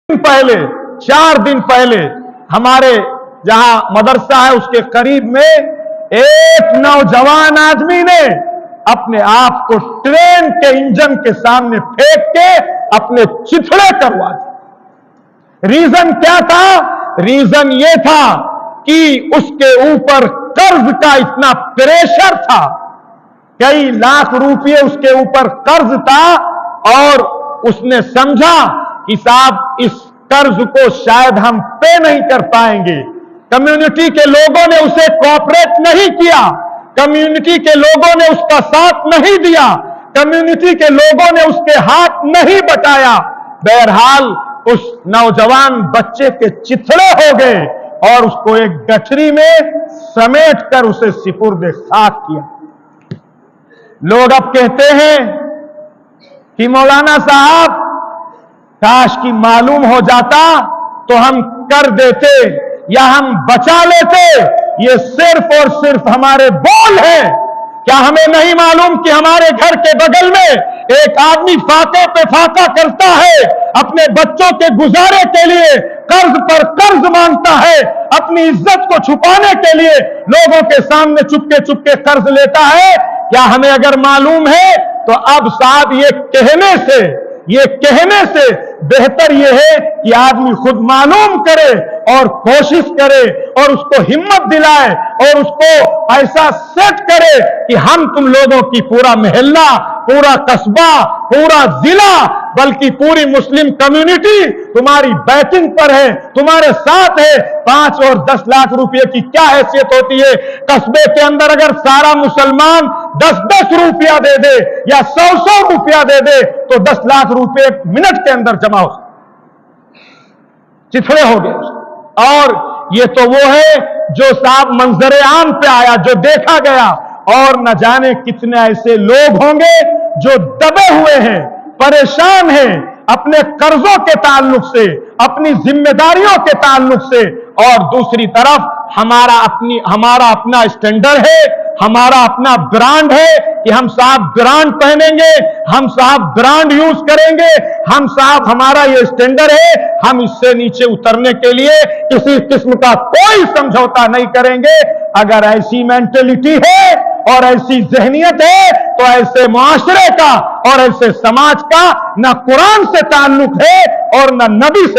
पहले 4 दिन पहले हमारे जहां मदरसा है उसके करीब में एक नौजवान आदमी ने अपने आप को ट्रेन के इंजन के सामने फेंक के अपने चिथड़े करवा दिए। रीजन क्या था? रीजन ये था कि उसके ऊपर कर्ज का इतना प्रेशर था, कई लाख रुपए उसके ऊपर कर्ज था और उसने समझा कि साहब इस कर्ज को शायद हम पे नहीं कर पाएंगे। कम्युनिटी के लोगों ने उसे कोऑपरेट नहीं किया, कम्युनिटी के लोगों ने उसका साथ नहीं दिया, कम्युनिटी के लोगों ने उसके हाथ नहीं बटाया। बहरहाल उस नौजवान बच्चे के चिथड़े हो गए और उसको एक गठरी में समेट कर उसे सिपुर्द खाक किया। लोग अब कहते हैं कि मौलाना साहब काश की मालूम हो जाता तो हम कर देते या हम बचा लेते। ये सिर्फ और सिर्फ हमारे बोल हैं। क्या हमें नहीं मालूम कि हमारे घर के बगल में एक आदमी फाके पे फाका करता है, अपने बच्चों के गुजारे के लिए कर्ज पर कर्ज मांगता है, अपनी इज्जत को छुपाने के लिए लोगों के सामने चुपके चुपके कर्ज लेता है। क्या हमें अगर मालूम है तो अब साहब ये कहने से बेहतर यह है कि आदमी खुद मालूम करे और कोशिश करे और उसको हिम्मत दिलाए और उसको ऐसा सेट करे कि हम तुम लोगों की पूरा मोहल्ला, पूरा कस्बा, पूरा जिला, बल्कि पूरी मुस्लिम कम्युनिटी तुम्हारी बैटिंग पर है, तुम्हारे साथ है। 5 और 10 लाख रुपए की क्या हैसियत होती है? कस्बे के अंदर अगर सारा मुसलमान 10-10 रुपया दे दे या 100-100 रुपया दे दे तो 10 लाख रुपए मिनट के अंदर जमा हो, चिथड़े हो गए। और ये तो वो है जो साहब मंजरे आम पे आया, जो देखा गया। और न जाने कितने ऐसे लोग होंगे जो दबे हुए हैं, परेशान हैं अपने कर्जों के ताल्लुक से, अपनी जिम्मेदारियों के ताल्लुक से। और दूसरी तरफ हमारा अपना स्टैंडर्ड है, हमारा अपना ब्रांड है कि हम साहब ब्रांड पहनेंगे, हम साहब ब्रांड यूज करेंगे, हम साहब हमारा ये स्टैंडर्ड है, हम इससे नीचे उतरने के लिए किसी किस्म का कोई समझौता नहीं करेंगे। अगर ऐसी मेंटेलिटी है और ऐसी जहनियत है तो ऐसे मुआशरे का और ऐसे समाज का न कुरान से ताल्लुक है और न नबी से